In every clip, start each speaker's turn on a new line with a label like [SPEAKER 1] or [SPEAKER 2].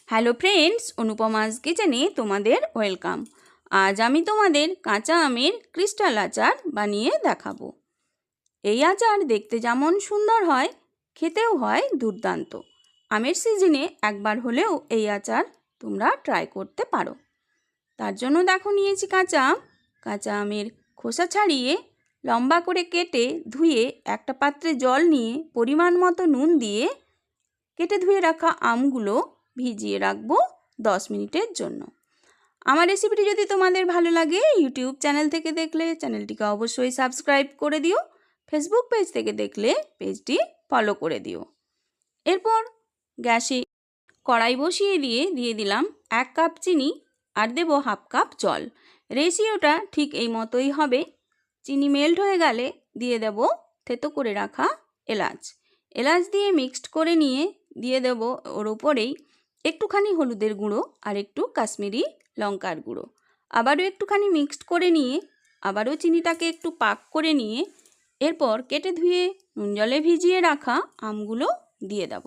[SPEAKER 1] Hello friends, অনুপমাস কিচেনে তোমাদের welcome. আজ আমি তোমাদের কাঁচা আমের ক্রিস্টাল আচার বানিয়ে দেখাবো। এই আচার দেখতে যেমন সুন্দর হয়, খেতেও হয় দুর্দান্ত। আমের সিজনে একবার হলেও এই আচার তোমরা ট্রাই করতে পারো। তার জন্য দেখো নিয়েছি কাঁচা আম। কাঁচা আমের খোসা ছাড়িয়ে লম্বা করে কেটে ধুয়ে একটা পাত্রে জল নিয়ে পরিমাণ মতো নুন দিয়ে কেটে ধুয়ে রাখা আমগুলো ভিজিয়ে রাখবো 10 মিনিটের জন্য। আমার রেসিপিটি যদি তোমাদের ভালো লাগে, ইউটিউব চ্যানেল থেকে দেখলে চ্যানেলটিকে অবশ্যই সাবস্ক্রাইব করে দিও। ফেসবুক পেজ থেকে দেখলে পেজটি ফলো করে দিও। এরপর গ্যাসে কড়াই বসিয়ে দিয়ে দিলাম 1 কাপ চিনি আর দেব 1/2 কাপ জল। রেশিওটা ঠিক এই মতোই হবে। চিনি মেল্ট হয়ে গেলে দিয়ে দেব থেতো করে রাখা এলাচ। এলাচ দিয়ে মিক্সড করে নিয়ে দিয়ে দেব ওর উপরেই একটুখানি হলুদের গুঁড়ো আর একটু কাশ্মীরি লঙ্কার গুঁড়ো। আবারও একটুখানি মিক্সড করে নিয়ে আবারও চিনিটাকে একটু পাক করে নিয়ে এরপর কেটে ধুয়ে নুন জলে ভিজিয়ে রাখা আমগুলো দিয়ে দেব।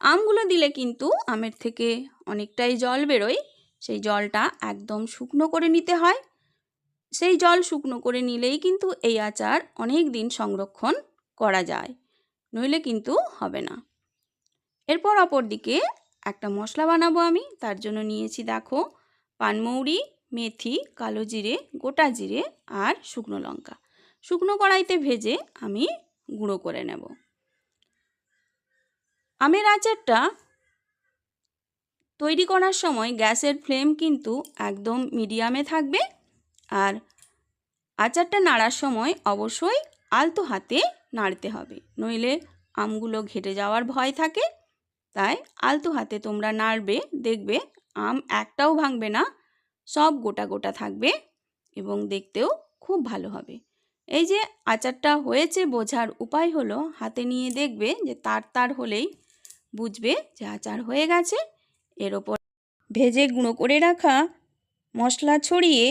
[SPEAKER 1] আমগুলো দিলে কিন্তু আমের থেকে অনেকটাই জল বেরোয়। সেই জলটা একদম শুকনো করে নিতে হয়। সেই জল শুকনো করে নিলেই কিন্তু এই আচার অনেক দিন সংরক্ষণ করা যায়, নইলে কিন্তু হবে না। এরপর অপর দিকে একটা মশলা বানাবো আমি। তার জন্য নিয়েছি দেখো পানমৌরি, মেথি, কালো জিরে, গোটা জিরে আর শুকনো লঙ্কা। শুকনো কড়াইতে ভেজে আমি গুঁড়ো করে নেব। আমের আচারটা তৈরি করার সময় গ্যাসের ফ্লেম কিন্তু একদম মিডিয়ামে থাকবে। আর আচারটা নাড়ার সময় অবশ্যই আলতো হাতে নাড়তে হবে, নইলে আমগুলো ঘেটে যাওয়ার ভয় থাকে। তাই আলতো হাতে তোমরা নাড়বে, দেখবে আম একটাও ভাঙবে না, সব গোটা গোটা থাকবে এবং দেখতেও খুব ভালো হবে। এই যে আচারটা হয়েছে বোঝার উপায় হলো হাতে নিয়ে দেখবে যে তার তার হলেই বুঝবে যে আচার হয়ে গেছে। এর ওপর ভেজে গুঁড়ো করে রাখা মশলা ছড়িয়ে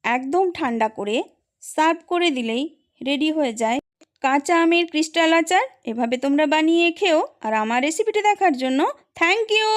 [SPEAKER 1] একদম ঠান্ডা করে সার্ভ করে দিলেই রেডি হয়ে যায় কাঁচা আমের ক্রিস্টাল আচার। এভাবে তোমরা বানিয়ে খেও। আর আমার রেসিপিটি দেখার জন্য থ্যাংক ইউ।